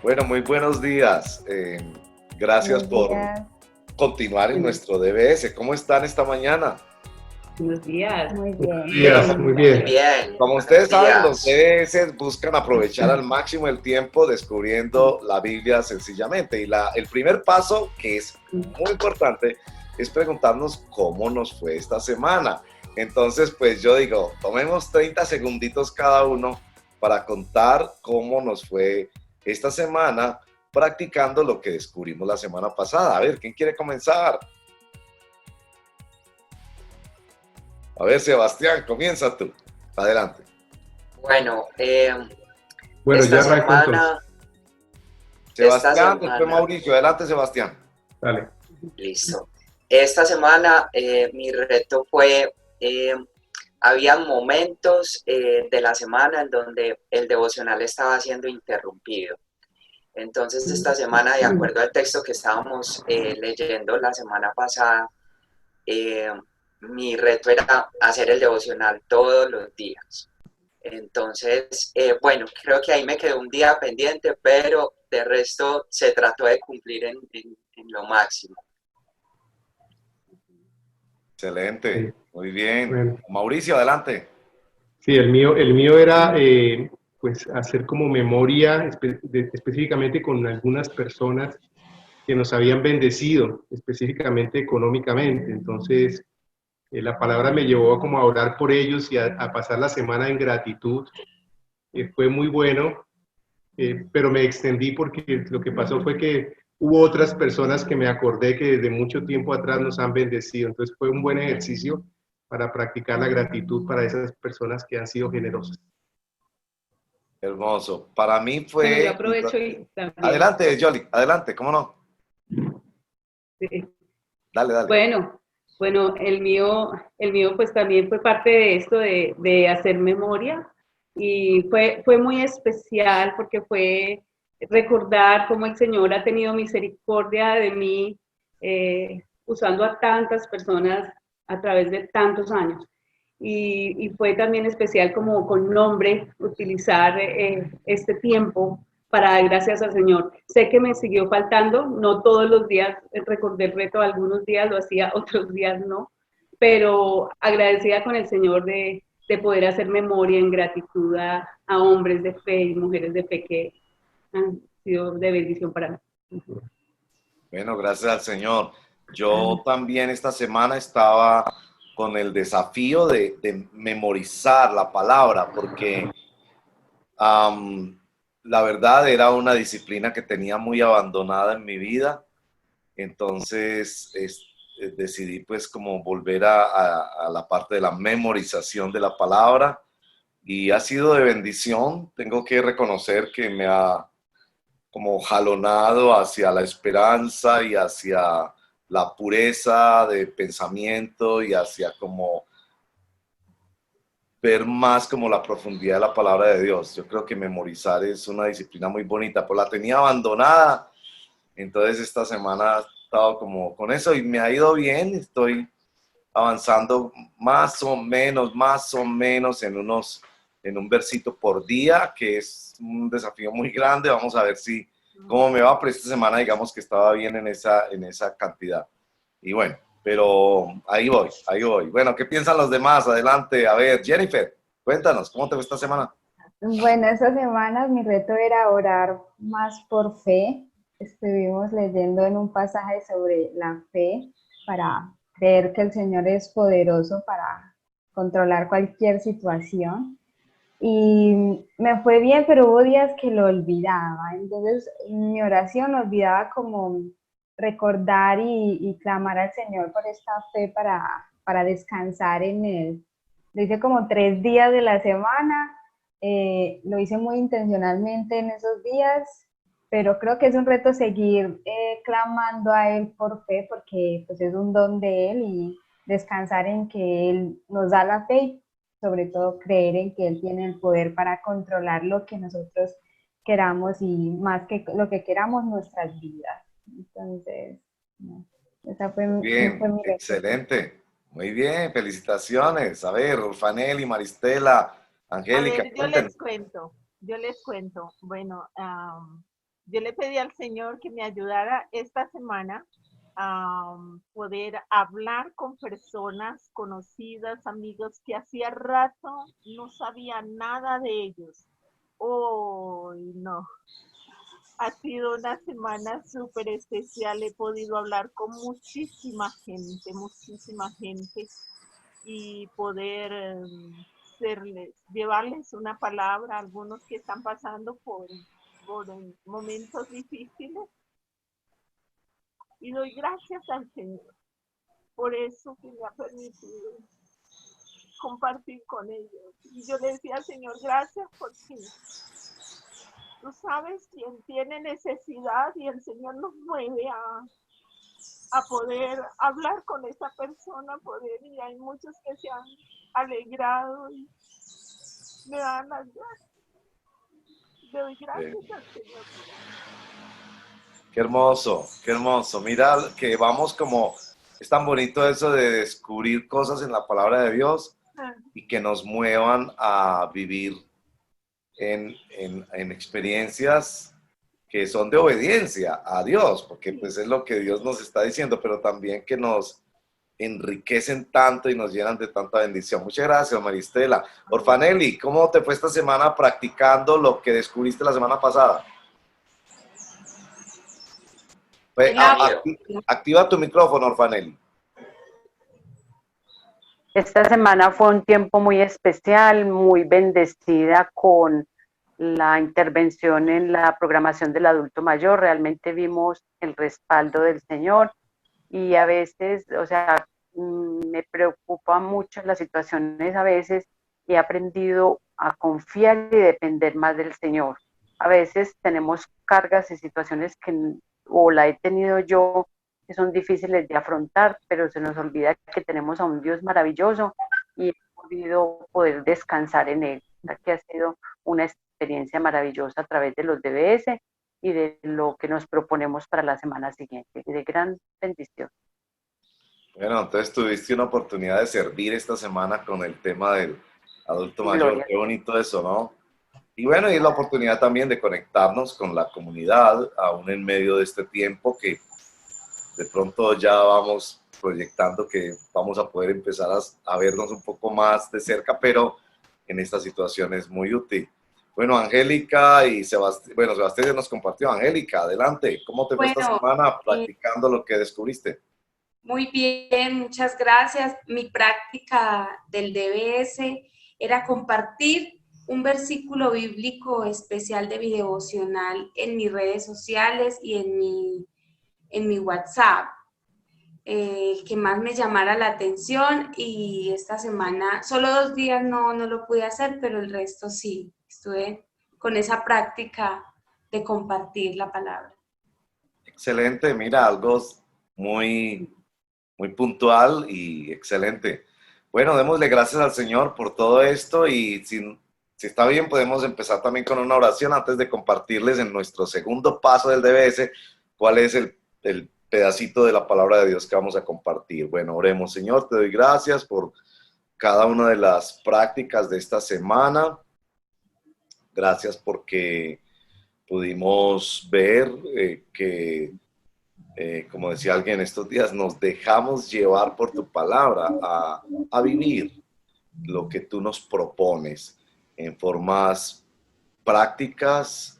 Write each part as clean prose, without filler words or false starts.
Bueno, muy buenos días. Gracias Buenos por días, continuar en Buenos nuestro DBS. ¿Cómo están esta mañana? buenos días. muy bien. Bien, Días, muy muchas Muy bien. gracias. bien, Como buenos ustedes saben, los días. DBS buscan aprovechar al máximo el tiempo descubriendo la Biblia sencillamente. Y el primer paso, que es muy importante, es preguntarnos cómo nos fue esta semana. Entonces, pues yo digo, tomemos 30 segunditos cada uno para contar cómo nos fue esta semana practicando lo que descubrimos la semana pasada. A ver, ¿quién quiere comenzar? A ver, Sebastián, comienza tú. Adelante. Bueno, Bueno, esta yo arranco entonces. semana, esta Sebastián, después semana, Mauricio. Adelante, Sebastián. Dale. listo. Esta semana mi reto fue, había momentos de la semana en donde el devocional estaba siendo interrumpido. Entonces esta semana, de acuerdo al texto que estábamos leyendo la semana pasada, eh, mi reto era hacer el devocional todos los días. Entonces, bueno, creo que ahí me quedó un día pendiente, pero de resto se trató de cumplir en lo máximo. Excelente. Sí. Muy bien. Bueno, Mauricio, adelante. sí, el mío era pues hacer como memoria específicamente con algunas personas que nos habían bendecido, específicamente económicamente. Entonces, la palabra me llevó como a orar por ellos y a pasar la semana en gratitud. Fue muy bueno. Pero me extendí porque lo que pasó fue que hubo otras personas que me acordé que desde mucho tiempo atrás nos han bendecido. Entonces fue un buen ejercicio para practicar la gratitud para esas personas que han sido generosas. Hermoso. Para mí Bueno, yo fue... aprovecho y también. Adelante, Jolly. Adelante, ¿cómo no? Sí. Dale, dale. Bueno, bueno, el mío pues también fue parte de esto de hacer memoria y fue muy especial porque fue recordar cómo el Señor ha tenido misericordia de mí, usando a tantas personas a través de tantos años. Y fue también especial como con nombre utilizar este tiempo para dar gracias al Señor. Sé que me siguió faltando, no todos los días recordé el reto, algunos días lo hacía, otros días no, pero agradecida con el Señor de poder hacer memoria en gratitud a hombres de fe y mujeres de fe que han sido de bendición para mí. Bueno, gracias al Señor. Yo también esta semana estaba con el desafío de memorizar la palabra, porque um, la verdad era una disciplina que tenía muy abandonada en mi vida. Entonces decidí pues como volver a la parte de la memorización de la palabra y ha sido de bendición. Tengo que reconocer que me ha como jalonado hacia la esperanza y hacia la pureza de pensamiento y hacia como ver más como la profundidad de la palabra de Dios. Yo creo que memorizar es una disciplina muy bonita, pues la tenía abandonada. Entonces esta semana he estado como con eso y me ha ido bien, estoy avanzando más o menos en un versito por día, que es un desafío muy grande. Vamos a ver si cómo me va, pero esta semana digamos que estaba bien en esa cantidad. Y bueno, pero ahí voy, ahí voy. Bueno, ¿qué piensan los demás? Adelante, a ver, Jennifer, cuéntanos, ¿cómo te fue esta semana? Bueno, estas semanas mi reto era orar más por fe. Estuvimos leyendo en un pasaje sobre la fe para creer que el Señor es poderoso para controlar cualquier situación. Y me fue bien, pero hubo días que lo olvidaba. Entonces, en mi oración olvidaba como recordar y clamar al Señor por esta fe para descansar en Él. Lo hice como 3 días de la semana, lo hice muy intencionalmente en esos días, pero creo que es un reto seguir clamando a Él por fe, porque pues es un don de Él y descansar en que Él nos da la fe y sobre todo creer en que Él tiene el poder para controlar lo que nosotros queramos y más que lo que queramos nuestras vidas. Entonces, no, esa fue Bien, mi reto. excelente. Muy bien, felicitaciones. A ver, Fanel y Maristela, A Angélica, ver, cuéntenos. yo les cuento. Bueno, yo le pedí al Señor que me ayudara esta semana a poder hablar con personas conocidas, amigos que hacía rato no sabía nada de ellos. Oh, no. Ha sido una semana súper especial. He podido hablar con muchísima gente y poder llevarles una palabra a algunos que están pasando por momentos difíciles. Y doy gracias al Señor por eso que me ha permitido compartir con ellos. Y yo le decía al Señor, gracias porque tú sabes quién tiene necesidad y el Señor nos mueve a poder hablar con esa persona, y hay muchos que se han alegrado y me dan las gracias. Le doy gracias al Señor. Qué hermoso, qué hermoso. Mira que vamos como, es tan bonito eso de descubrir cosas en la palabra de Dios y que nos muevan a vivir en experiencias que son de obediencia a Dios, porque pues es lo que Dios nos está diciendo, pero también que nos enriquecen tanto y nos llenan de tanta bendición. Muchas gracias, Maristela. Orfanelli, ¿cómo te fue esta semana practicando lo que descubriste la semana pasada? Activa tu micrófono, Orfanelli. Esta semana fue un tiempo muy especial, muy bendecida con la intervención en la programación del adulto mayor. Realmente vimos el respaldo del Señor y a veces, o sea, me preocupa mucho las situaciones a veces y he aprendido a confiar y depender más del Señor. A veces tenemos cargas y situaciones o la he tenido yo, que son difíciles de afrontar, pero se nos olvida que tenemos a un Dios maravilloso y he podido poder descansar en Él. Que ha sido una experiencia maravillosa a través de los DBS y de lo que nos proponemos para la semana siguiente, de gran bendición. Bueno, entonces tuviste una oportunidad de servir esta semana con el tema del adulto mayor. Gloria. Qué bonito eso, ¿no? Y bueno, y es la oportunidad también de conectarnos con la comunidad, aún en medio de este tiempo que de pronto ya vamos proyectando que vamos a poder empezar a vernos un poco más de cerca, pero en esta situación es muy útil. Bueno, Angélica y Sebastián, bueno, Sebastián ya nos compartió. Angélica, adelante. ¿Cómo te fue esta semana practicando lo que descubriste? Muy bien, muchas gracias. Mi práctica del DBS era compartir un versículo bíblico especial de mi devocional en mis redes sociales y en mi WhatsApp, que más me llamara la atención, y esta semana, solo 2 días no lo pude hacer, pero el resto sí, estuve con esa práctica de compartir la palabra. Excelente, mira, algo muy puntual y excelente. Bueno, démosle gracias al Señor por todo esto y si está bien podemos empezar también con una oración antes de compartirles en nuestro segundo paso del DBS cuál es el pedacito de la palabra de Dios que vamos a compartir. Bueno, oremos. Señor, te doy gracias por cada una de las prácticas de esta semana. Gracias porque pudimos ver que como decía alguien estos días, nos dejamos llevar por tu palabra a vivir lo que tú nos propones en formas prácticas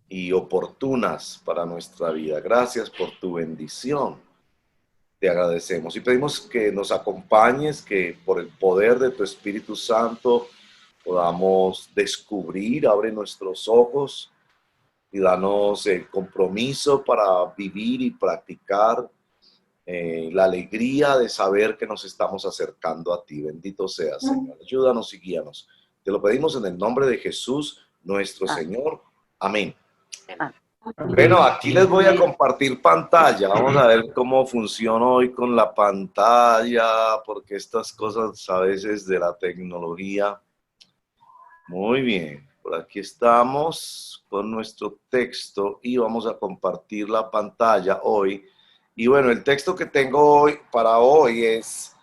y oportunas para nuestra vida. Gracias por tu bendición. Te agradecemos y pedimos que nos acompañes, que por el poder de tu Espíritu Santo podamos descubrir, abre nuestros ojos y danos el compromiso para vivir y practicar la alegría de saber que nos estamos acercando a ti. Bendito seas, Señor. Ayúdanos y guíanos. Te lo pedimos en el nombre de Jesús, nuestro Señor. Amén. Bueno, aquí les voy a compartir pantalla. Vamos a ver cómo funciona hoy con la pantalla, porque estas cosas a veces de la tecnología. Muy bien. Por aquí estamos con nuestro texto y vamos a compartir la pantalla hoy. Y bueno, el texto que tengo hoy para hoy es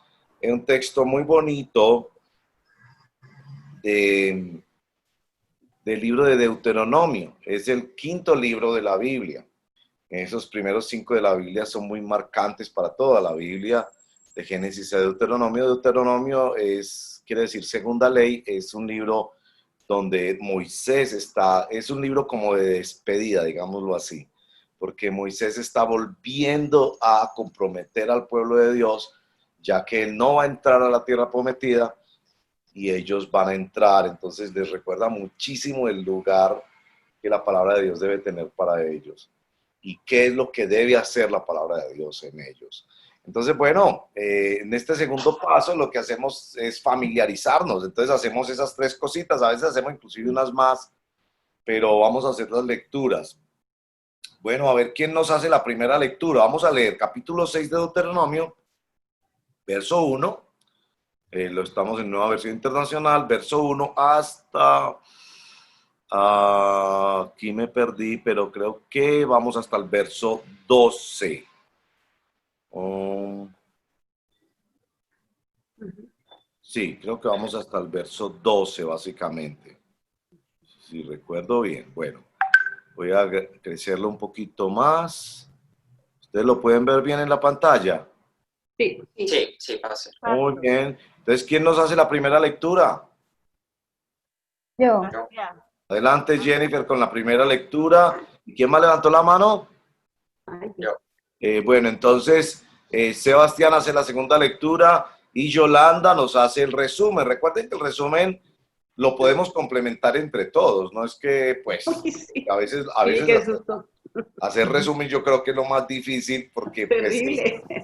un texto muy bonito de del libro de Deuteronomio. Es el quinto libro de la Biblia. Esos primeros 5 de la Biblia son muy marcantes para toda la Biblia, de Génesis a Deuteronomio. Deuteronomio quiere decir segunda ley, es un libro donde Moisés es un libro como de despedida, digámoslo así, porque Moisés está volviendo a comprometer al pueblo de Dios, ya que él no va a entrar a la tierra prometida y ellos van a entrar. Entonces les recuerda muchísimo el lugar que la palabra de Dios debe tener para ellos y qué es lo que debe hacer la palabra de Dios en ellos. Entonces, bueno, en este segundo paso lo que hacemos es familiarizarnos. Entonces hacemos esas 3 cositas, a veces hacemos inclusive unas más, pero vamos a hacer las lecturas. Bueno, a ver quién nos hace la primera lectura. Vamos a leer capítulo 6 de Deuteronomio, verso 1. Lo estamos en Nueva Versión Internacional, verso 1 hasta... aquí me perdí, pero creo que vamos hasta el verso 12. Sí, creo que vamos hasta el verso 12, básicamente. Si recuerdo bien. Bueno, voy a crecerlo un poquito más. ¿Ustedes lo pueden ver bien en la pantalla? Sí. Sí, pase. Muy bien. Entonces, ¿quién nos hace la primera lectura? Yo. Adelante, Jennifer, con la primera lectura. ¿Y quién más levantó la mano? Yo. Bueno, entonces, Sebastián hace la segunda lectura y Yolanda nos hace el resumen. Recuerden que el resumen lo podemos complementar entre todos, no es que, pues, Sí. a veces hacer resumen yo creo que es lo más difícil porque pues,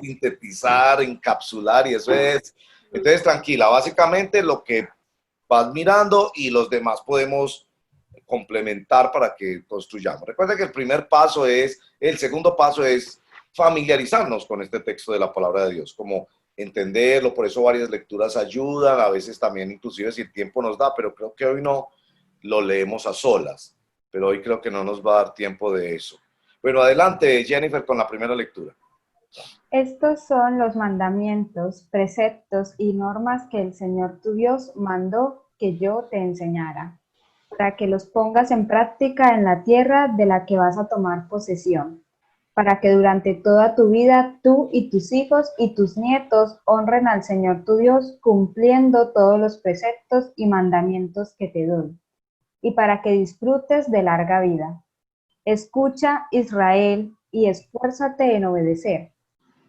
sintetizar, encapsular y eso es. Entonces, tranquila, básicamente lo que vas mirando y los demás podemos complementar para que construyamos. Recuerda que el segundo paso es familiarizarnos con este texto de la palabra de Dios, como entenderlo, por eso varias lecturas ayudan, a veces también inclusive si el tiempo nos da, pero creo que hoy no lo leemos a solas, pero hoy creo que no nos va a dar tiempo de eso. Bueno, adelante Jennifer con la primera lectura. Estos son los mandamientos, preceptos y normas que el Señor tu Dios mandó que yo te enseñara, para que los pongas en práctica en la tierra de la que vas a tomar posesión, para que durante toda tu vida tú y tus hijos y tus nietos honren al Señor tu Dios cumpliendo todos los preceptos y mandamientos que te doy, y para que disfrutes de larga vida. Escucha, Israel, y esfuérzate en obedecer.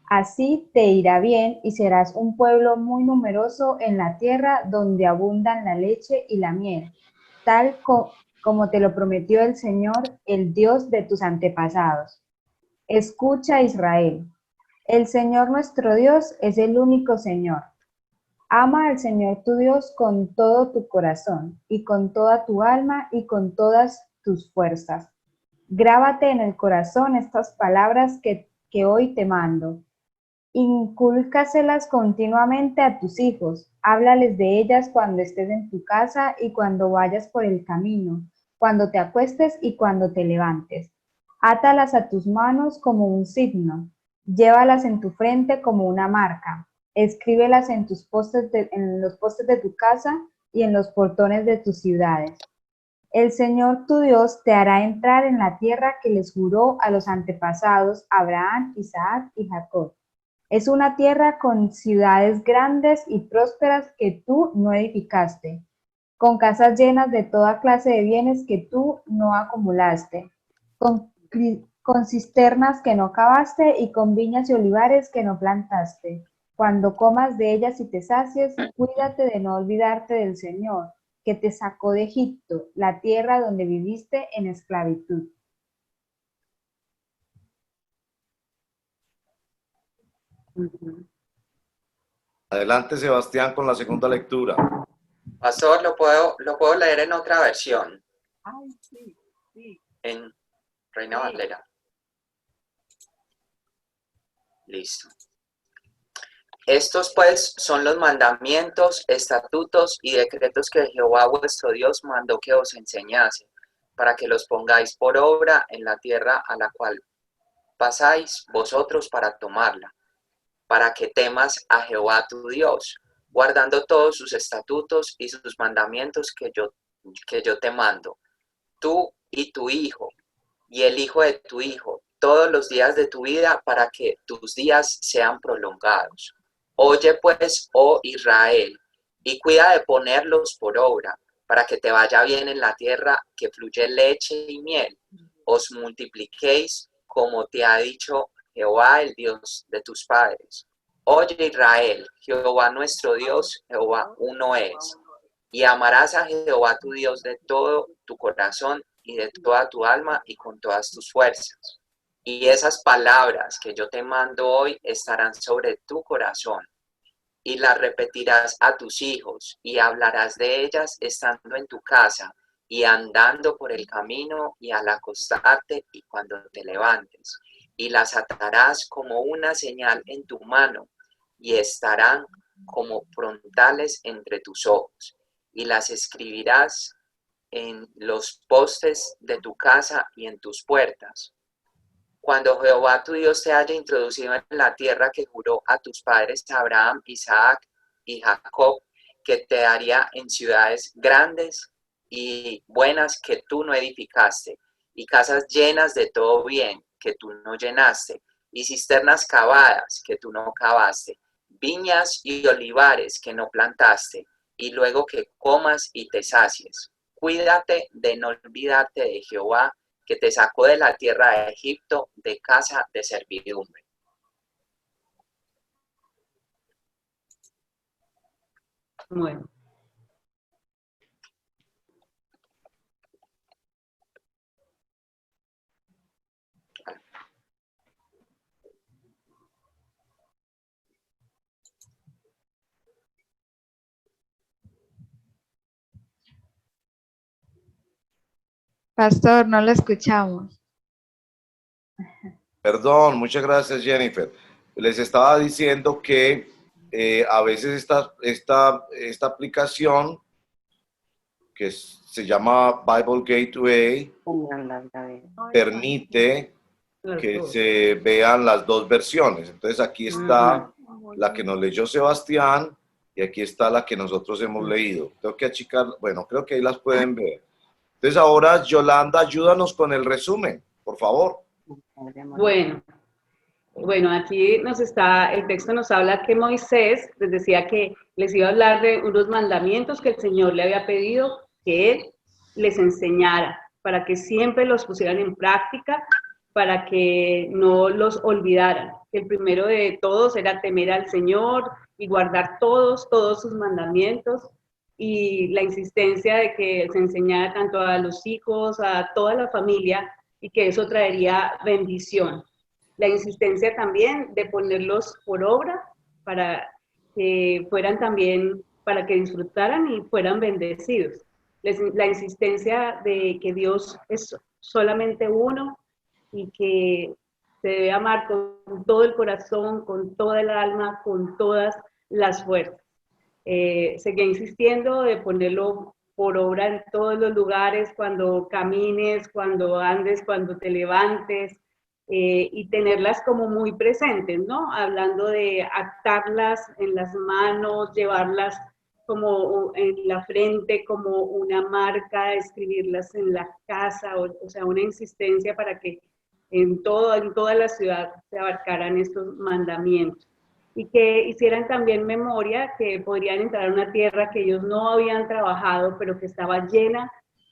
Así te irá bien y serás un pueblo muy numeroso en la tierra donde abundan la leche y la miel, tal como te lo prometió el Señor, el Dios de tus antepasados. Escucha, Israel. El Señor nuestro Dios es el único Señor. Ama al Señor tu Dios con todo tu corazón y con toda tu alma y con todas tus fuerzas. Grábate en el corazón estas palabras que hoy te mando. Incúlcaselas continuamente a tus hijos. Háblales de ellas cuando estés en tu casa y cuando vayas por el camino, cuando te acuestes y cuando te levantes. Átalas a tus manos como un signo. Llévalas en tu frente como una marca. Escríbelas en los postes de tu casa y en los portones de tus ciudades. El Señor tu Dios te hará entrar en la tierra que les juró a los antepasados, Abraham, Isaac y Jacob. Es una tierra con ciudades grandes y prósperas que tú no edificaste, con casas llenas de toda clase de bienes que tú no acumulaste, con cisternas que no cavaste y con viñas y olivares que no plantaste. Cuando comas de ellas y te sacies, cuídate de no olvidarte del Señor, que te sacó de Egipto, la tierra donde viviste en esclavitud. Adelante Sebastián con la segunda lectura. Pastor, ¿lo puedo leer en otra versión? Ay, sí, sí. En Reina Valera. Listo. Estos pues son los mandamientos, estatutos y decretos que Jehová vuestro Dios mandó que os enseñase, para que los pongáis por obra en la tierra a la cual pasáis vosotros para tomarla, para que temas a Jehová tu Dios, guardando todos sus estatutos y sus mandamientos que yo que yo te mando, tú y tu hijo, y el hijo de tu hijo, todos los días de tu vida, para que tus días sean prolongados. Oye pues, oh Israel, y cuida de ponerlos por obra, para que te vaya bien en la tierra que fluye leche y miel. Os multipliquéis como te ha dicho Jehová, el Dios de tus padres. Oye Israel, Jehová nuestro Dios, Jehová uno es. Y amarás a Jehová tu Dios de todo tu corazón y de toda tu alma y con todas tus fuerzas. Y esas palabras que yo te mando hoy estarán sobre tu corazón, y las repetirás a tus hijos, y hablarás de ellas estando en tu casa, y andando por el camino, y al acostarte, y cuando te levantes. Y las atarás como una señal en tu mano, y estarán como frontales entre tus ojos. Y las escribirás en los postes de tu casa y en tus puertas. Cuando Jehová tu Dios te haya introducido en la tierra que juró a tus padres Abraham, Isaac y Jacob, que te daría en ciudades grandes y buenas que tú no edificaste, y casas llenas de todo bien que tú no llenaste, y cisternas cavadas que tú no cavaste, viñas y olivares que no plantaste, y luego que comas y te sacies. Cuídate de no olvidarte de Jehová, que te sacó de la tierra de Egipto, de casa de servidumbre. Bueno. Pastor, no lo escuchamos. Perdón, muchas gracias, Jennifer. Les estaba diciendo que a veces esta aplicación que se llama Bible Gateway permite que se vean las dos versiones. Entonces aquí está la que nos leyó Sebastián y aquí está la que nosotros hemos leído. Tengo que achicar, bueno, creo que ahí las pueden ver. Entonces ahora, Yolanda, ayúdanos con el resumen, por favor. Bueno, aquí el texto nos habla que Moisés les decía que les iba a hablar de unos mandamientos que el Señor le había pedido que él les enseñara, para que siempre los pusieran en práctica, para que no los olvidaran. El primero de todos era temer al Señor y guardar todos sus mandamientos, y la insistencia de que se enseñara tanto a los hijos, a toda la familia, y que eso traería bendición. La insistencia también de ponerlos por obra para que fueran también, para que disfrutaran y fueran bendecidos. La insistencia de que Dios es solamente uno y que se debe amar con todo el corazón, con toda el alma, con todas las fuerzas. Seguía insistiendo de ponerlo por obra en todos los lugares, cuando camines, cuando andes, cuando te levantes, y tenerlas como muy presentes, ¿no? Hablando de atarlas en las manos, llevarlas como en la frente, como una marca, escribirlas en la casa, o sea, una insistencia para que en toda la ciudad se abarcaran estos mandamientos. Y que hicieran también memoria que podrían entrar a una tierra que ellos no habían trabajado, pero que estaba llena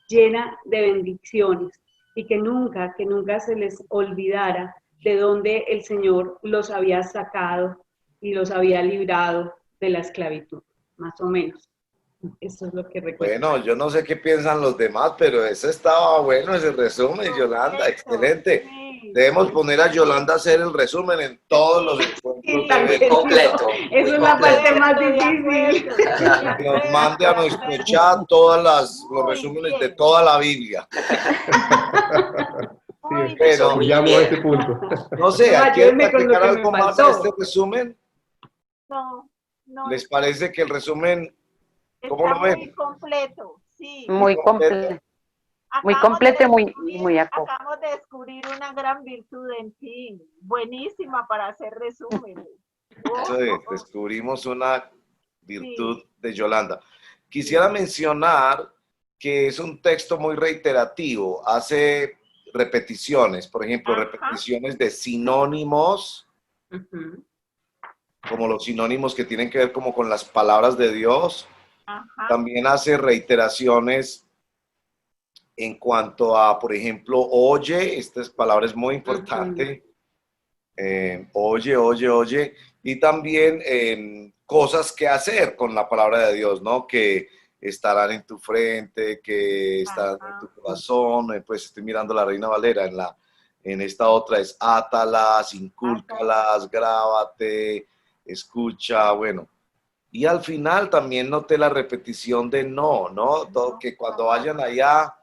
de bendiciones, y que nunca se les olvidara de dónde el Señor los había sacado y los había librado de la esclavitud, más o menos. Eso es lo que recuerdo. Bueno, yo no sé qué piensan los demás, pero eso estaba bueno, ese resumen, Yolanda, excelente. Debemos poner a Yolanda a hacer el resumen en todos los encuentros. Muy completo. Esa es la parte más difícil. Que nos mande a nuestro chat los resúmenes de toda la Biblia. Pero llamo a ese punto. No sé, ¿quieren agregar algo más a este resumen? No. ¿Les parece que el resumen, cómo lo ven? Muy completo, sí. Muy completo. Muy completo y muy acorde. Acabamos de descubrir una gran virtud en ti, buenísima para hacer resúmenes. Eso es, descubrimos una virtud de Yolanda. Quisiera mencionar que es un texto muy reiterativo, hace repeticiones, por ejemplo, Ajá. repeticiones de sinónimos, Ujú. como los sinónimos que tienen que ver como con las palabras de Dios. Ajá. También hace reiteraciones en cuanto a, por ejemplo, oye, esta palabra es muy importante, oye, oye, oye, y también cosas que hacer con la palabra de Dios, ¿no? Que estarán en tu frente, que estarán en Ajá. tu corazón, pues estoy mirando la Reina Valera, en esta otra es átalas, incúlcalas, grábate, escucha, bueno. Y al final también noté la repetición de no, ¿no? Todo, que cuando vayan allá,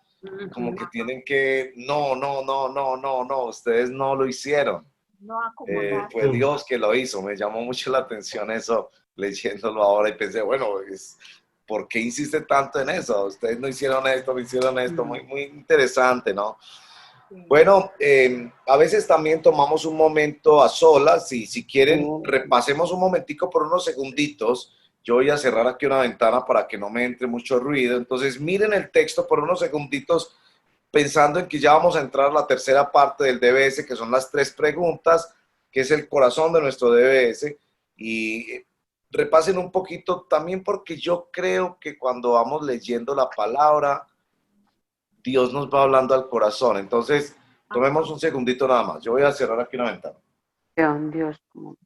como que tienen que, no, no, no, no, no, no, ustedes no lo hicieron. No acumular. Fue Dios que lo hizo. Me llamó mucho la atención eso, leyéndolo ahora y pensé, bueno, ¿por qué insiste tanto en eso? Ustedes no hicieron esto, no hicieron esto. Muy, muy interesante, ¿no? Sí. Bueno, a veces también tomamos un momento a solas y si quieren, repasemos un momentico por unos segunditos. Yo voy a cerrar aquí una ventana para que no me entre mucho ruido. Entonces, miren el texto por unos segunditos pensando en que ya vamos a entrar a la tercera parte del DBS, que son las 3 preguntas, que es el corazón de nuestro DBS. Y repasen un poquito también porque yo creo que cuando vamos leyendo la palabra, Dios nos va hablando al corazón. Entonces, tomemos un segundito nada más. Yo voy a cerrar aquí una ventana. Dios, como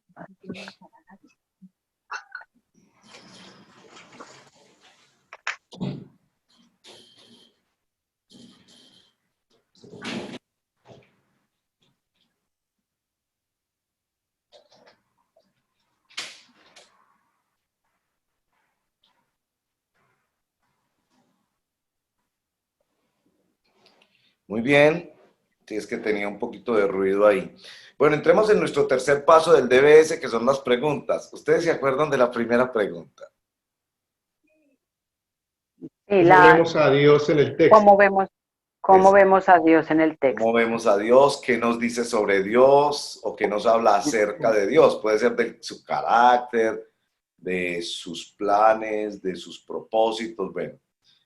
Muy bien. Sí, es que tenía un poquito de ruido ahí. Bueno, entremos en nuestro tercer paso del DBS, que son las preguntas. ¿Ustedes se acuerdan de la primera pregunta? y ¿Cómo vemos a Dios en el texto? cómo vemos a Dios en el texto? ¿Cómo vemos a Dios? ¿Qué nos dice sobre Dios? ¿O qué nos habla acerca de Dios? Puede ser de su carácter, de sus planes, de sus propósitos. Bueno,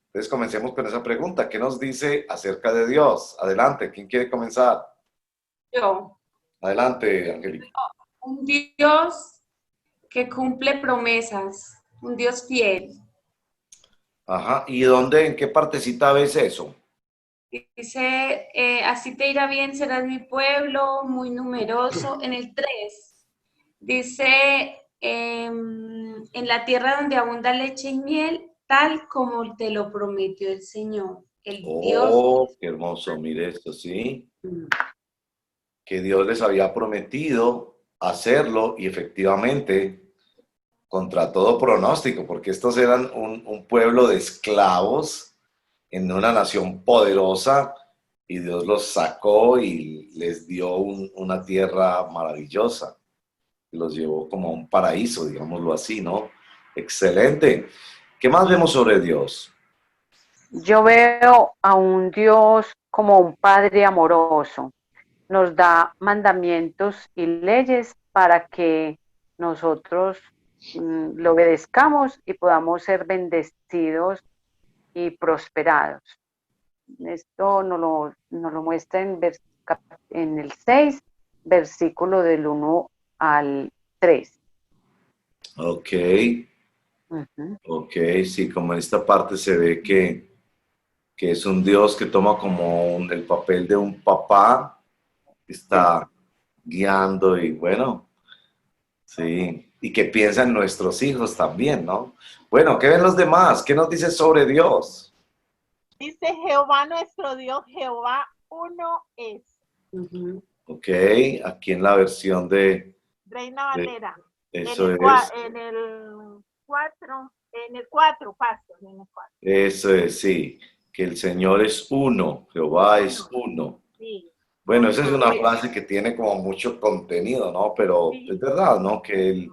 entonces comencemos con esa pregunta. ¿Qué nos dice acerca de Dios? Adelante, ¿quién quiere comenzar? Yo, Adelante, Angélica. un Dios que cumple promesas, un Dios fiel. Ajá, ¿y dónde, en qué partecita ves eso? Dice, así te irá bien, serás mi pueblo, muy numeroso. En el 3 dice, en la tierra donde abunda leche y miel, tal como te lo prometió el Señor, el Dios. Oh, qué hermoso, mire esto, ¿sí? Que Dios les había prometido hacerlo y efectivamente, contra todo pronóstico, porque estos eran un pueblo de esclavos en una nación poderosa y Dios los sacó y les dio una tierra maravillosa. Los llevó como a un paraíso, digámoslo así, ¿no? Excelente. ¿Qué más vemos sobre Dios? Yo veo a un Dios como un Padre amoroso. Nos da mandamientos y leyes para que nosotros lo obedezcamos y podamos ser bendecidos y prosperados. Esto nos lo muestra en el 6, versículo del 1 al 3. Ok, Uh-huh. ok, sí, como en esta parte se ve que es un Dios que toma como el papel de un papá, que está guiando y bueno, sí, y que piensa en nuestros hijos también, ¿no? Bueno, ¿qué ven los demás? ¿Qué nos dice sobre Dios? Dice Jehová nuestro Dios, Jehová uno es. Ok, aquí en la versión de Reina Valera. eso en el es. En el 4, pastor, en el 4. Eso es, sí, que el Señor es uno, Jehová es uno. Sí. Bueno, esa es una frase que tiene como mucho contenido, ¿no? Pero Sí. es verdad, ¿no? Que Él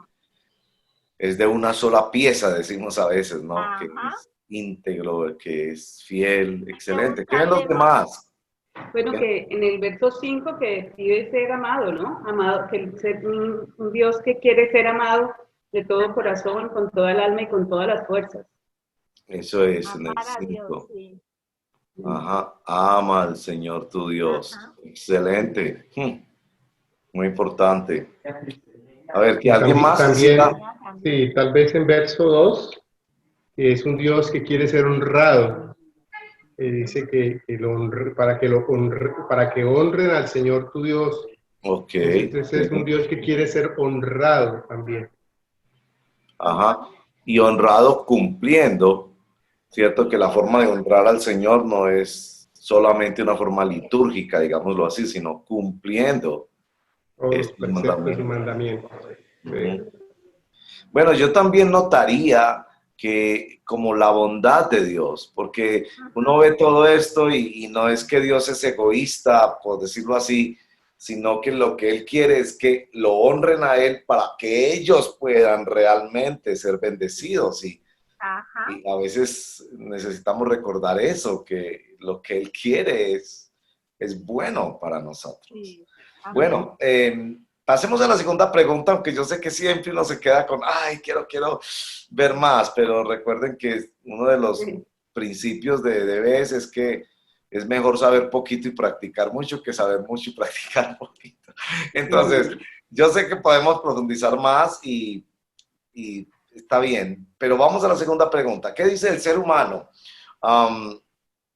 es de una sola pieza, decimos a veces, ¿no? Ajá. Que es íntegro, que es fiel, excelente. ¿Qué ven los demás? Bueno, que en el verso 5 que describe ser amado, ¿no? Amado, que ser un Dios que quiere ser amado de todo corazón, con toda el alma y con todas las fuerzas. Eso es en el Amar a Dios, 5. sí. Ajá, ama al Señor tu Dios. Ajá. Excelente. Muy importante. A ver, que Y alguien más también, necesita. También. sí, tal vez en verso 2, es un Dios que quiere ser honrado. Dice que para que honren al Señor tu Dios. Ok. Entonces, ese es un Dios que quiere ser honrado también. Ajá. Y honrado cumpliendo, ¿cierto? Que la forma de honrar al Señor no es solamente una forma litúrgica, digámoslo así, sino cumpliendo Todos los estos preceptos y mandamientos. mandamientos. Sí. Ujú. Bueno, yo también notaría que como la bondad de Dios, porque uno ve todo esto y no es que Dios es egoísta, por decirlo así, sino que lo que Él quiere es que lo honren a Él para que ellos puedan realmente ser bendecidos. Ajá. Y a veces necesitamos recordar eso, que lo que Él quiere es bueno para nosotros. Sí. Amén. Bueno, pasemos a la segunda pregunta, aunque yo sé que siempre uno se queda con, ay, quiero ver más, pero recuerden que uno de los Sí. principios de DBS es que es mejor saber poquito y practicar mucho que saber mucho y practicar poquito. Entonces, yo sé que podemos profundizar más y está bien, pero vamos a la segunda pregunta. ¿Qué dice el ser humano?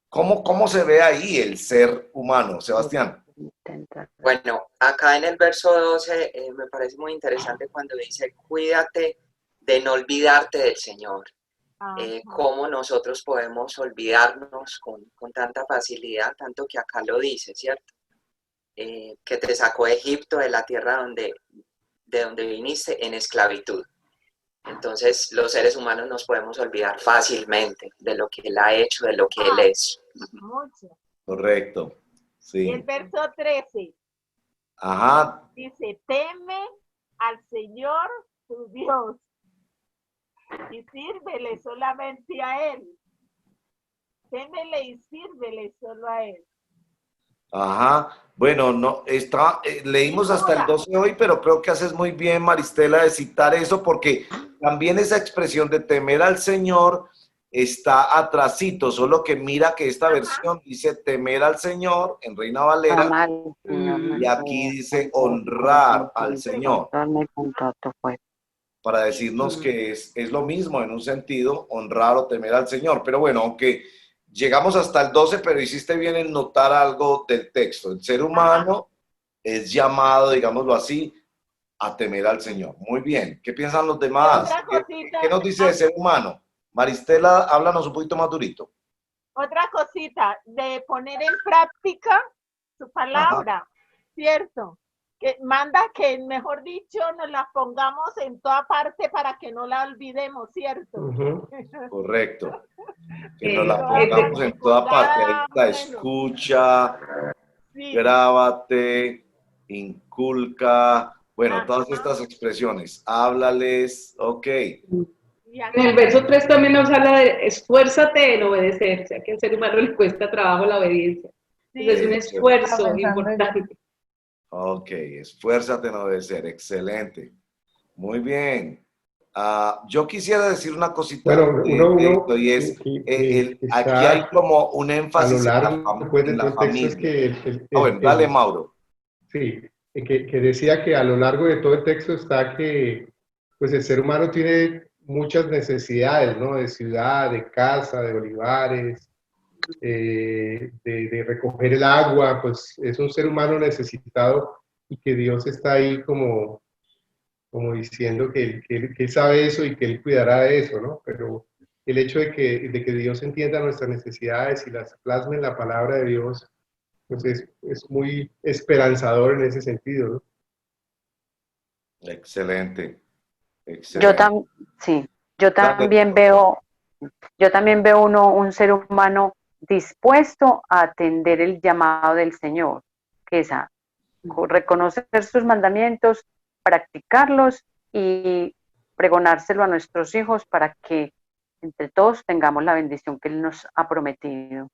¿Cómo se ve ahí el ser humano, Sebastián? Bueno, acá en el verso 12 me parece muy interesante cuando dice, cuídate de no olvidarte del Señor. Ajá. Cómo nosotros podemos olvidarnos con tanta facilidad, tanto que acá lo dice, ¿cierto? Que te sacó de Egipto, de la tierra de donde viniste, en esclavitud. Entonces, los seres humanos nos podemos olvidar fácilmente de lo que Él ha hecho, de lo que Él es. Mucho. Correcto, Y el sí. verso 13 Ajá, dice, teme al Señor tu Dios y sírvele solamente a Él. Témele y sírvele solo a Él. ajá. Bueno, no, leímos hasta el 12 hoy, pero creo que haces muy bien, Maristela, de citar eso, porque también esa expresión de temer al Señor está atrasito, solo que mira que esta versión dice temer al Señor en Reina Valera, y aquí dice honrar al Señor, para decirnos que es lo mismo en un sentido, honrar o temer al Señor. Pero bueno, aunque llegamos hasta el 12, pero hiciste bien en notar algo del texto. El ser humano es llamado, digámoslo así, a temer al Señor. Muy bien. ¿Qué piensan los demás? Otra cosita, ¿Qué nos dice de ser humano? Maristela, háblanos un poquito más durito. otra cosita, de poner en práctica su palabra, ¿cierto? Que manda que, mejor dicho, nos la pongamos en toda parte para que no la olvidemos, ¿cierto? Ujú. Correcto. Que nos la Toda pongamos parte, en toda parte. Ahí colgada, está, bueno, escucha, sí. grábate, inculca, bueno, Ajá. todas estas expresiones. Háblales, ok. Y En el verso 3 también nos habla de esfuérzate en obedecer, o sea que al ser humano le cuesta trabajo la obediencia. Entonces es un esfuerzo Estaba pensando importante. Ok, esfuérzate en obedecer, excelente. Muy bien. Yo quisiera decir una cosita Bueno, de esto y es, que aquí hay está como un a lo énfasis largo pues, en de la todo el texto es familia. que Bueno, dale, Mauro. sí, que decía que a lo largo de todo el texto está que pues el ser humano tiene muchas necesidades, ¿no? De ciudad, de casa, de olivares, de recoger el agua, pues es un ser humano necesitado y que Dios está ahí como diciendo que él sabe eso y que Él cuidará de eso, ¿no? Pero el hecho de que Dios entienda nuestras necesidades y las plasme en la palabra de Dios, pues es muy esperanzador en ese sentido, ¿no? Excelente, Yo excelente. sí, yo Dale. también veo un ser humano dispuesto a atender el llamado del Señor, que es a reconocer sus mandamientos, practicarlos y pregonárselo a nuestros hijos para que entre todos tengamos la bendición que Él nos ha prometido.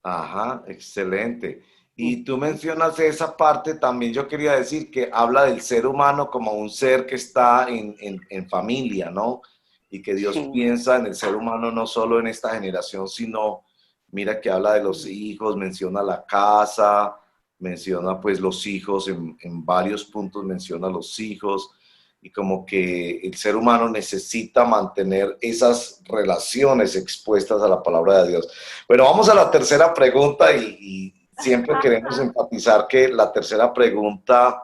Ajá, excelente. Y tú mencionas esa parte, también yo quería decir que habla del ser humano como un ser que está en familia, ¿no? y que Dios Sí. piensa en el ser humano no solo en esta generación, sino, mira que habla de los hijos, menciona la casa, menciona pues los hijos, en varios puntos menciona los hijos, y como que el ser humano necesita mantener esas relaciones expuestas a la palabra de Dios. Bueno, vamos a la tercera pregunta y siempre queremos enfatizar que la tercera pregunta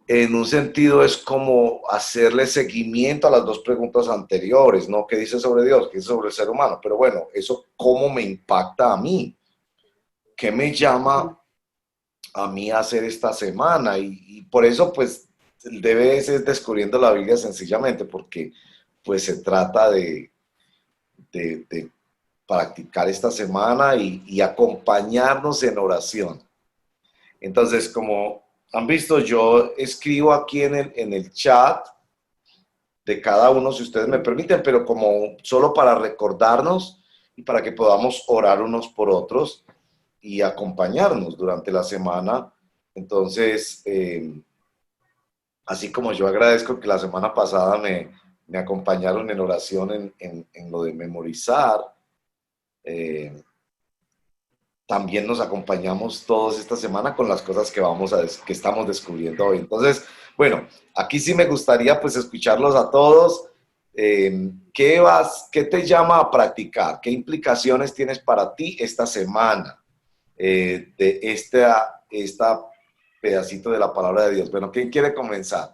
en un sentido es como hacerle seguimiento a las dos preguntas anteriores, ¿no? ¿Qué dice sobre Dios? ¿Qué dice sobre el ser humano? Pero bueno, eso ¿cómo me impacta a mí? ¿Qué me llama a mí a hacer esta semana? Y por eso pues el DBS es Descubriendo la Biblia sencillamente, porque pues se trata de practicar esta semana y acompañarnos en oración. Entonces, como han visto, yo escribo aquí en el chat de cada uno, si ustedes me permiten, pero como solo para recordarnos y para que podamos orar unos por otros y acompañarnos durante la semana. Entonces, así como yo agradezco que la semana pasada me acompañaron en oración en lo de memorizar, también nos acompañamos todos esta semana con las cosas que estamos descubriendo hoy. Entonces, bueno, aquí sí me gustaría pues escucharlos a todos. ¿Qué te llama a practicar? ¿Qué implicaciones tienes para ti esta semana de esta pedacito de la palabra de Dios? Bueno, ¿quién quiere comenzar?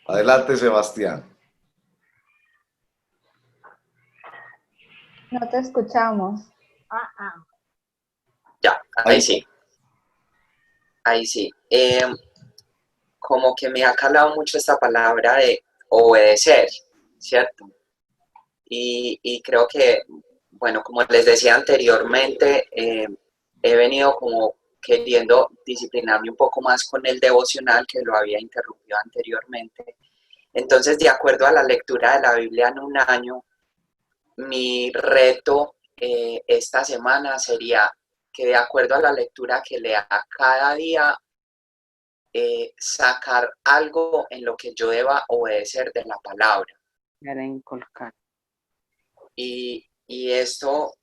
Adelante, Sebastián. No te escuchamos. Ya, ahí sí, ahí sí. Como que me ha calado mucho esta palabra de obedecer, ¿cierto? Y creo que, bueno, como les decía anteriormente, he venido como queriendo disciplinarme un poco más con el devocional, que lo había interrumpido anteriormente. Entonces, de acuerdo a la lectura de la Biblia en un año, mi reto esta semana sería que, de acuerdo a la lectura que lea cada día, sacar algo en lo que yo deba obedecer de la palabra. Para inculcar. Y esto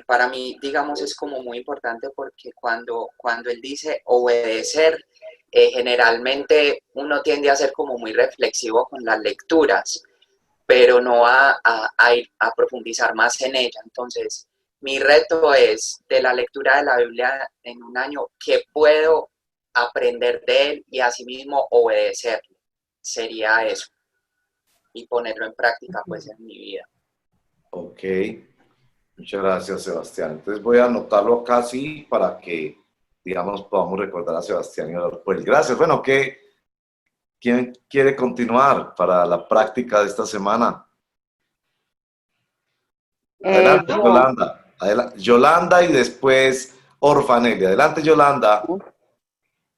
para mí, digamos, es como muy importante, porque cuando él dice obedecer, generalmente uno tiende a ser como muy reflexivo con las lecturas, pero no a ir a profundizar más en ella. Entonces, mi reto es, de la lectura de la Biblia en un año, ¿qué puedo aprender de él y asimismo obedecerlo? Sería eso, y ponerlo en práctica pues en mi vida. Ok, muchas gracias, Sebastián. Entonces voy a anotarlo acá, sí, para que, digamos, podamos recordar a Sebastián y orar por él. Gracias. Bueno, ¿quién quiere continuar para la práctica de esta semana? Adelante, Yo, Yolanda. Yolanda y después Orfanelli. Adelante, Yolanda.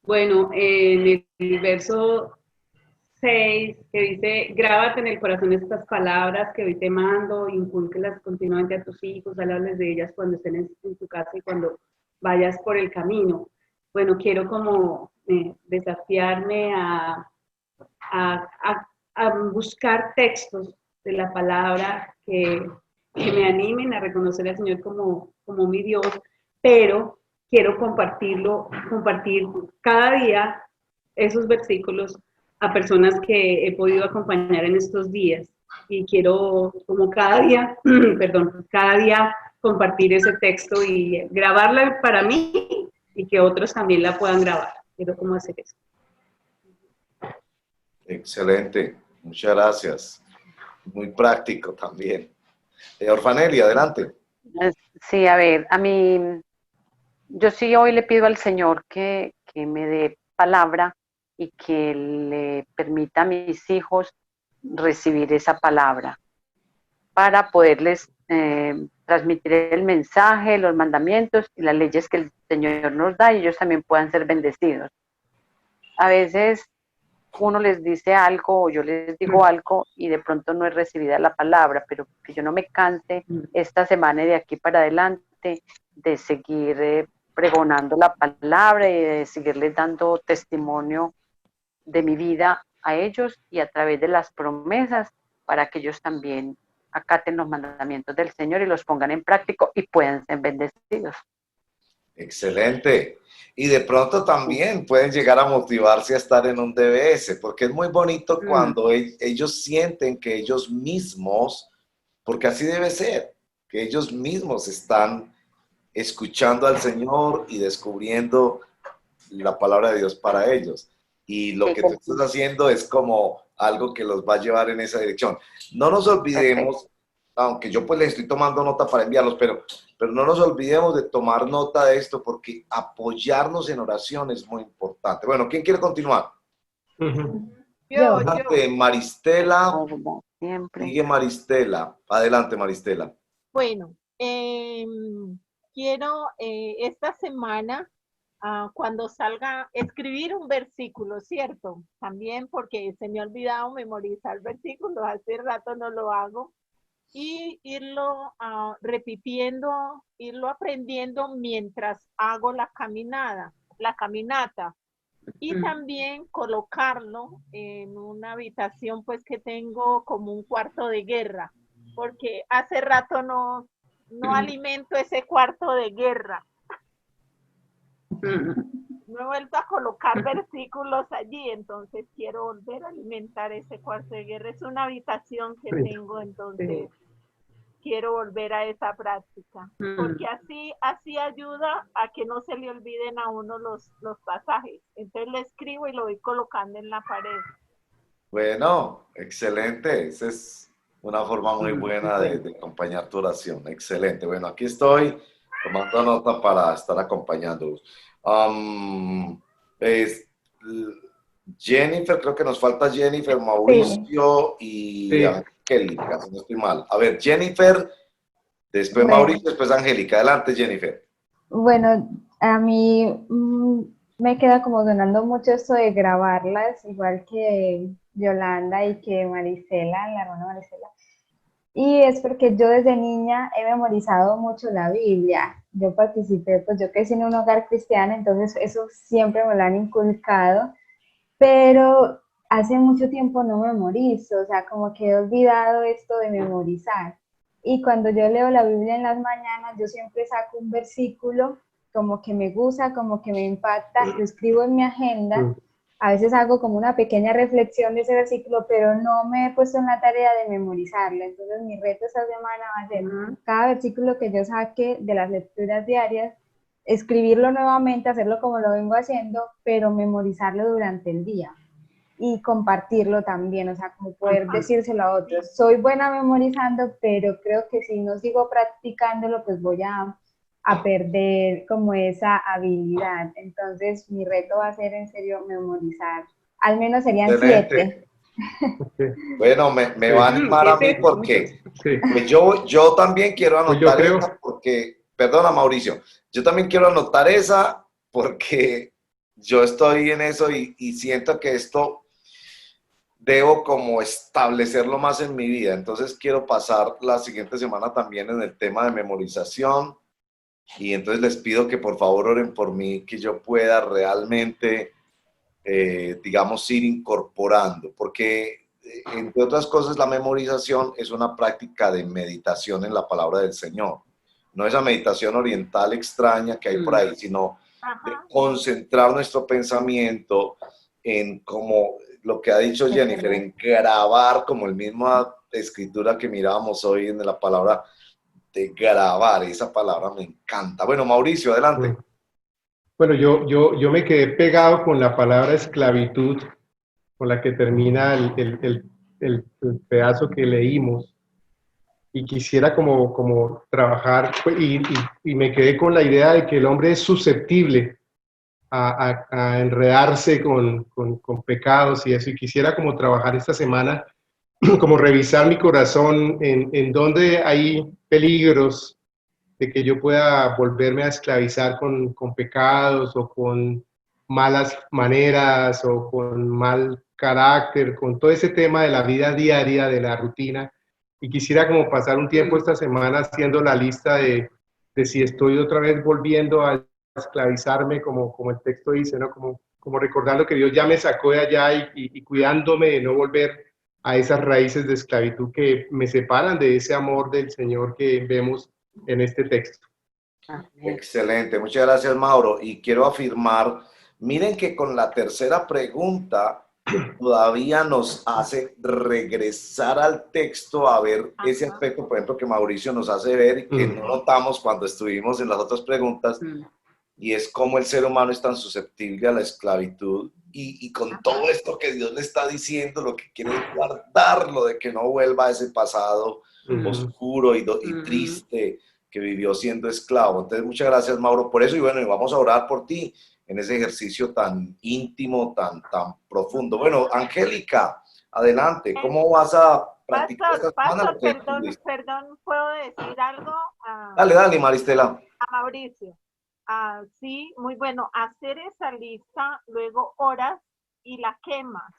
Bueno, en el verso 6, que dice, grábate en el corazón estas palabras que hoy te mando, incúlquelas continuamente a tus hijos, háblales de ellas cuando estén en tu casa y cuando vayas por el camino. Bueno, quiero como desafiarme a buscar textos de la palabra que me animen a reconocer al Señor como mi Dios, pero quiero compartir cada día esos versículos a personas que he podido acompañar en estos días. Y quiero, como cada día, cada día compartir ese texto y grabarla para mí y que otros también la puedan grabar. Quiero cómo hacer eso. Excelente. Muchas gracias. Muy práctico también. Orfanelli, adelante. sí, a ver, yo sí hoy le pido al Señor que me dé palabra y que le permita a mis hijos recibir esa palabra para poderles transmitir el mensaje, los mandamientos y las leyes que el Señor nos da, y ellos también puedan ser bendecidos. A veces uno les dice algo o yo les digo algo y de pronto no es recibida la palabra, pero que yo no me canse esta semana y de aquí para adelante de seguir pregonando la palabra y de seguirles dando testimonio de mi vida a ellos y a través de las promesas para que ellos también acaten los mandamientos del Señor y los pongan en práctica y puedan ser bendecidos. Excelente. Y de pronto también pueden llegar a motivarse a estar en un DBS, porque es muy bonito cuando ellos sienten que ellos mismos, porque así debe ser, que ellos mismos están escuchando al Señor y descubriendo la palabra de Dios para ellos. Y lo que tú estás haciendo es como algo que los va a llevar en esa dirección. No nos olvidemos, aunque yo pues les estoy tomando nota para enviarlos, pero no nos olvidemos de tomar nota de esto, porque apoyarnos en oración es muy importante. Bueno, ¿quién quiere continuar? Yo. Maristela. Siempre. Sigue Maristela. Adelante, Maristela. Bueno, quiero esta semana, cuando salga, escribir un versículo, ¿cierto? También porque se me ha olvidado memorizar versículos, hace rato no lo hago. Y irlo repitiendo, irlo aprendiendo mientras hago la caminata. Y también colocarlo en una habitación pues que tengo como un cuarto de guerra, porque hace rato no alimento ese cuarto de guerra. No he vuelto a colocar versículos allí, entonces quiero volver a alimentar ese cuarto de guerra. Es una habitación que tengo, entonces quiero volver a esa práctica, porque así ayuda a que no se le olviden a uno los pasajes. Entonces le escribo y lo voy colocando en la pared. Bueno, excelente. Esa es una forma muy buena de acompañar tu oración. Excelente. Bueno, aquí estoy tomando nota para estar acompañándolos. Jennifer, creo que nos falta Jennifer, Mauricio y Angélica, si no estoy mal. A ver, Jennifer, después Mauricio, después Angélica. Adelante, Jennifer. Bueno, a mí me queda como sonando mucho esto de grabarlas, igual que Yolanda y que Marisela, la hermana Marisela. Y es porque yo desde niña he memorizado mucho la Biblia. Yo participé, pues yo crecí en un hogar cristiano, entonces eso siempre me lo han inculcado. Pero hace mucho tiempo no memorizo, o sea, como que he olvidado esto de memorizar. Y cuando yo leo la Biblia en las mañanas, yo siempre saco un versículo como que me gusta, como que me impacta, lo escribo en mi agenda. A veces hago como una pequeña reflexión de ese versículo, pero no me he puesto en la tarea de memorizarlo. Entonces mi reto esta semana va a ser cada versículo que yo saque de las lecturas diarias, escribirlo nuevamente, hacerlo como lo vengo haciendo, pero memorizarlo durante el día y compartirlo también, o sea, como poder decírselo a otros. Soy buena memorizando, pero creo que si no sigo practicándolo, pues voy a perder como esa habilidad. Entonces, mi reto va a ser en serio memorizar. Al menos serían 7. Bueno, me va a animar a mí porque pues yo también quiero anotar esa porque, perdona Mauricio, yo también quiero anotar esa porque yo estoy en eso y siento que esto debo como establecerlo más en mi vida. Entonces quiero pasar la siguiente semana también en el tema de memorización. Y entonces les pido que por favor oren por mí, que yo pueda realmente, digamos, ir incorporando, porque entre otras cosas la memorización es una práctica de meditación en la palabra del Señor. No esa meditación oriental extraña que hay por ahí, sino de concentrar nuestro pensamiento en como lo que ha dicho Jennifer, en grabar como el misma escritura que mirábamos hoy en la palabra de grabar, esa palabra me encanta. Bueno, Mauricio, adelante. Bueno, yo me quedé pegado con la palabra esclavitud, con la que termina el pedazo que leímos, y quisiera como trabajar, y me quedé con la idea de que el hombre es susceptible a enredarse con pecados y eso, y quisiera como trabajar esta semana, como revisar mi corazón en dónde hay peligros de que yo pueda volverme a esclavizar con pecados o con malas maneras o con mal carácter, con todo ese tema de la vida diaria, de la rutina. Y quisiera como pasar un tiempo esta semana haciendo la lista de si estoy otra vez volviendo a esclavizarme, como el texto dice, ¿no? Como como recordando que Dios ya me sacó de allá y cuidándome de no volver a esas raíces de esclavitud que me separan de ese amor del Señor que vemos en este texto. Amén. Excelente, muchas gracias, Mauro. Y quiero afirmar, miren que con la tercera pregunta todavía nos hace regresar al texto a ver ese aspecto, por ejemplo, que Mauricio nos hace ver y que no notamos cuando estuvimos en las otras preguntas, y es cómo el ser humano es tan susceptible a la esclavitud y con todo esto que Dios le está diciendo, lo que quiere es guardarlo de que no vuelva a ese pasado oscuro y triste que vivió siendo esclavo. Entonces, muchas gracias, Mauro, por eso, y bueno, y vamos a orar por ti en ese ejercicio tan íntimo, tan profundo. Bueno, Angélica, adelante, ¿cómo vas a practicar esta semana? Perdón, ¿puedo decir algo? Dale, Maristela. A Mauricio. Sí, muy bueno, hacer esa lista, luego oras y la quemas.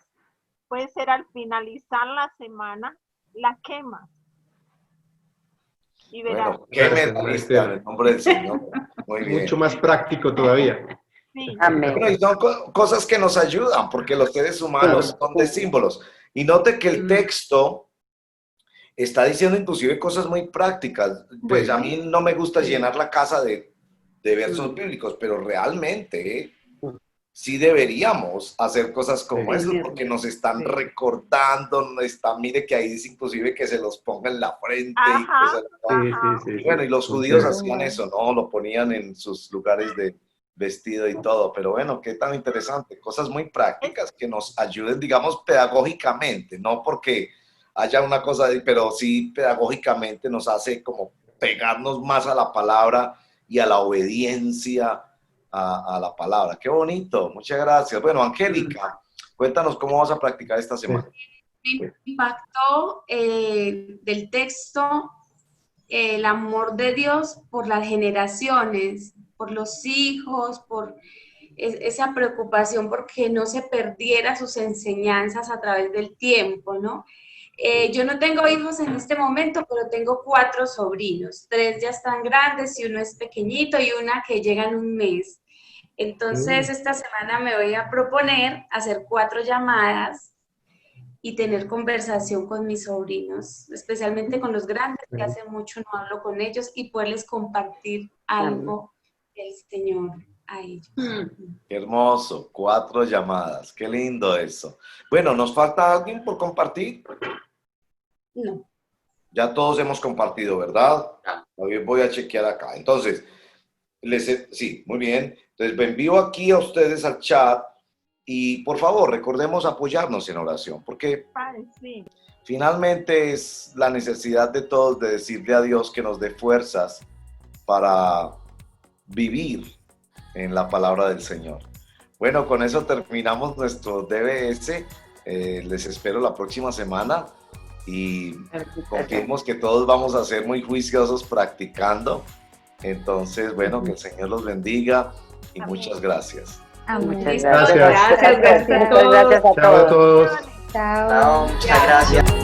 Puede ser al finalizar la semana, la quemas. Y verás. Bueno, queme la lista en el nombre del Señor. Muy bien. Mucho más práctico todavía. Sí. Amén. Bueno, y son cosas que nos ayudan, porque los seres humanos son de símbolos. Y note que el texto está diciendo inclusive cosas muy prácticas. Pues a mí no me gusta llenar la casa de versos bíblicos, pero realmente sí deberíamos hacer cosas como eso, porque nos están recordando, mire que ahí dice inclusive que se los ponga en la frente. Y bueno, y los judíos hacían eso, ¿no? Lo ponían en sus lugares de vestido y todo, pero bueno, qué tan interesante, cosas muy prácticas que nos ayuden, digamos, pedagógicamente, no porque haya una cosa, pero sí pedagógicamente nos hace como pegarnos más a la palabra y a la obediencia a la palabra. Qué bonito, muchas gracias. Bueno, Angélica, cuéntanos cómo vas a practicar esta semana. Me impactó del texto el amor de Dios por las generaciones, por los hijos, por esa preocupación porque no se perdiera sus enseñanzas a través del tiempo, ¿no? Yo no tengo hijos en este momento, pero tengo 4 sobrinos. 3 ya están grandes y uno es pequeñito y una que llega en un mes. Entonces, esta semana me voy a proponer hacer 4 llamadas y tener conversación con mis sobrinos, especialmente con los grandes, que hace mucho no hablo con ellos, y poderles compartir algo del Señor a ellos. Qué hermoso, 4 llamadas, qué lindo eso. Bueno, ¿nos falta alguien por compartir? No. Ya todos hemos compartido, ¿verdad? Voy a chequear acá. Entonces, sí, muy bien. Entonces, me envío aquí a ustedes al chat y por favor, recordemos apoyarnos en oración, porque finalmente es la necesidad de todos de decirle a Dios que nos dé fuerzas para vivir en la palabra del Señor. Bueno, con eso terminamos nuestro DBS. Les espero la próxima semana y confiemos que todos vamos a ser muy juiciosos practicando. Entonces, bueno, que el Señor los bendiga y muchas gracias. Muchas gracias. Gracias a todos. Chao a todos. Chao. Muchas gracias.